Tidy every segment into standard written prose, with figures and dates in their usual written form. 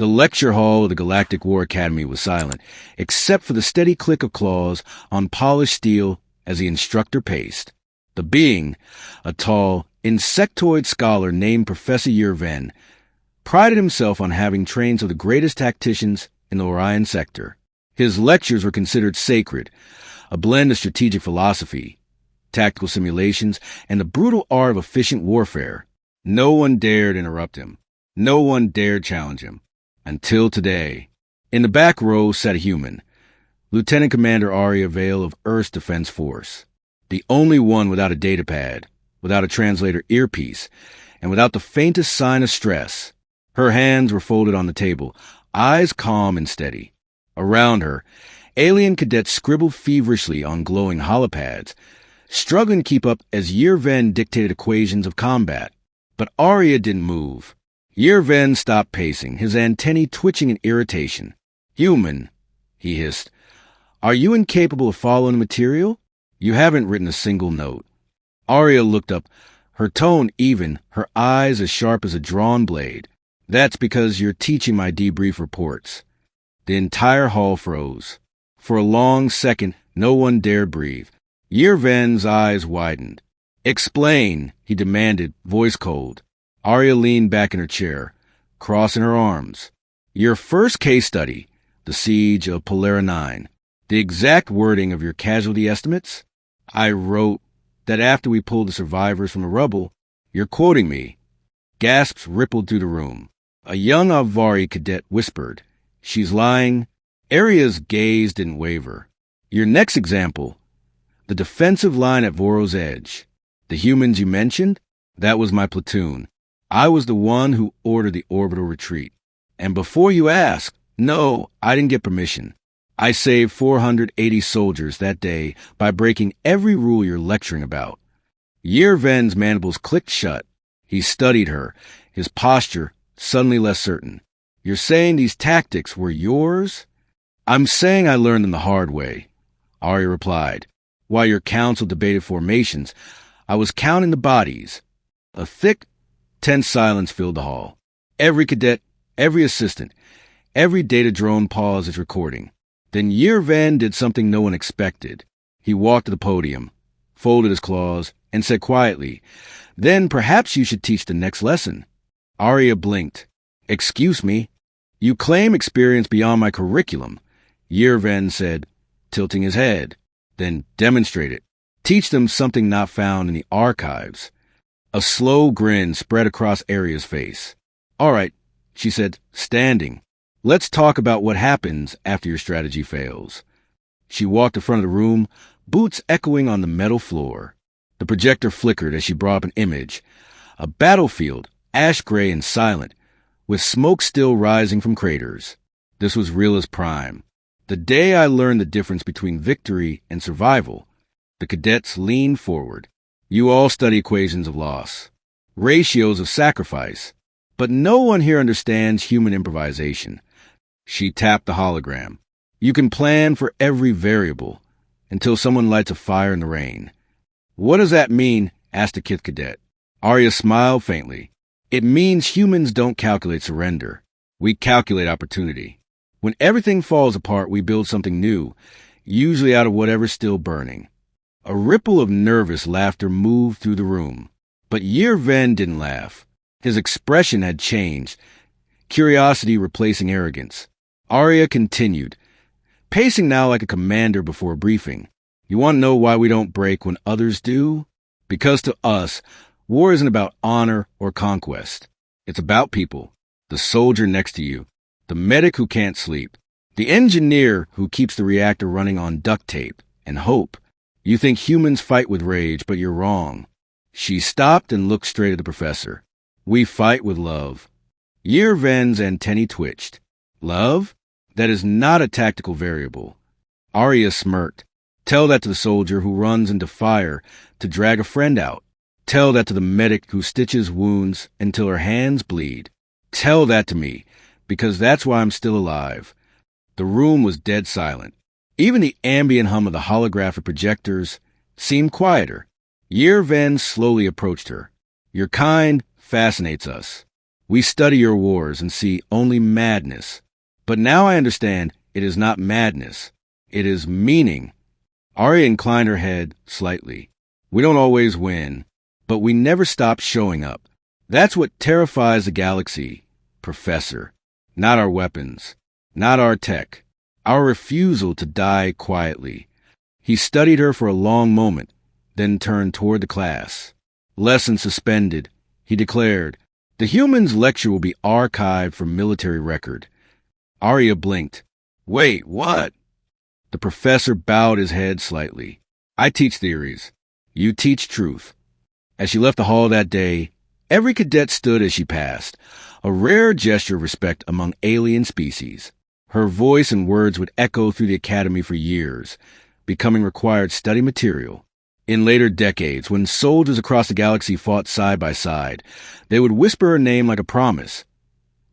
The lecture hall of the Galactic War Academy was silent, except for the steady click of claws on polished steel as the instructor paced. The being, a tall, insectoid scholar named Professor Youre, prided himself on having trained some of the greatest tacticians in the Orion sector. His lectures were considered sacred, a blend of strategic philosophy, tactical simulations, and the brutal art of efficient warfare. No one dared interrupt him. No one dared challenge him. Until today. In the back row sat a human, Lieutenant Commander Aria Vale of Earth's Defense Force, the only one without a datapad, without a translator earpiece, and without the faintest sign of stress. Her hands were folded on the table, eyes calm and steady. Around her, alien cadets scribbled feverishly on glowing holopads, struggling to keep up as Youre dictated equations of combat. But Aria didn't move. Youre stopped pacing, his antennae twitching in irritation. "Human," he hissed, "are you incapable of following the material? You haven't written a single note." Aria looked up, her tone even, her eyes as sharp as a drawn blade. "That's because you're teaching my debrief reports." The entire hall froze. For a long second, no one dared breathe. Youre's eyes widened. "Explain," he demanded, voice cold. Aria leaned back in her chair, crossing her arms. "Your first case study, the siege of Polara 9, the exact wording of your casualty estimates? I wrote that after we pulled the survivors from the rubble, you're quoting me." Gasps rippled through the room. A young Avari cadet whispered, "She's lying." Aria's gaze didn't waver. "Your next example, the defensive line at Voro's Edge. The humans you mentioned? That was my platoon. I was the one who ordered the orbital retreat. And before you ask, no, I didn't get permission. I saved 480 soldiers that day by breaking every rule you're lecturing about." Youre's mandibles clicked shut. He studied her, his posture suddenly less certain. "You're saying these tactics were yours?" "I'm saying I learned them the hard way," Aria replied. "While your council debated formations, I was counting the bodies." A thick, tense silence filled the hall. Every cadet, every assistant, every data drone paused its recording. Then Youre did something no one expected. He walked to the podium, folded his claws, and said quietly, "Then perhaps you should teach the next lesson." Aria blinked. "Excuse me. You claim experience beyond my curriculum," Youre said, tilting his head. "Then demonstrate it. Teach them something not found in the archives." A slow grin spread across Aria's face. "All right," she said, standing. "Let's talk about what happens after your strategy fails." She walked to the front of the room, boots echoing on the metal floor. The projector flickered as she brought up an image. A battlefield, ash-gray and silent, with smoke still rising from craters. This was Reela's prime. The day I learned the difference between victory and survival. The cadets leaned forward. "You all study equations of loss, ratios of sacrifice, but no one here understands human improvisation." She tapped the hologram. "You can plan for every variable until someone lights a fire in the rain." "What does that mean?" asked the kith cadet. Aria smiled faintly. "It means humans don't calculate surrender. We calculate opportunity. When everything falls apart, we build something new, usually out of whatever's still burning." A ripple of nervous laughter moved through the room. But Youre didn't laugh. His expression had changed, curiosity replacing arrogance. Aria continued, pacing now like a commander before a briefing. "You want to know why we don't break when others do? Because to us, war isn't about honor or conquest. It's about people. The soldier next to you, the medic who can't sleep, the engineer who keeps the reactor running on duct tape, and hope. You think humans fight with rage, but you're wrong." She stopped and looked straight at the professor. "We fight with love." Youre's antennae twitched. "Love? That is not a tactical variable." Aria smirked. "Tell that to the soldier who runs into fire to drag a friend out. Tell that to the medic who stitches wounds until her hands bleed. Tell that to me, because that's why I'm still alive." The room was dead silent. Even the ambient hum of the holographic projectors seemed quieter. Youre slowly approached her. "Your kind fascinates us. We study your wars and see only madness. But now I understand it is not madness. It is meaning. Arya inclined her head slightly. We don't always win, but we never stop showing up. That's what terrifies the galaxy, Professor. Not our weapons, not our tech, our refusal to die quietly. He studied her for a long moment, then turned toward the class. Lesson suspended, he declared. The humans' lecture will be archived for military record. Arya blinked. Wait, what? The professor bowed his head slightly. I teach theories. You teach truth. As she left the hall that day, every cadet stood as she passed, a rare gesture of respect among alien species. Her voice and words would echo through the academy for years, becoming required study material. In later decades, when soldiers across the galaxy fought side by side, they would whisper her name like a promise.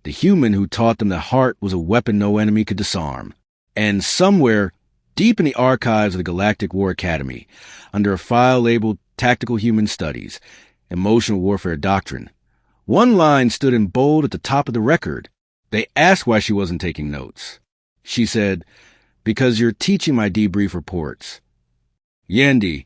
The human who taught them that heart was a weapon no enemy could disarm. And somewhere, deep in the archives of the Galactic War Academy, under a file labeled Tactical Human Studies, Emotional Warfare Doctrine, one line stood in bold at the top of the record. They asked why she wasn't taking notes. She said, because you're teaching my debrief reports. Yendi,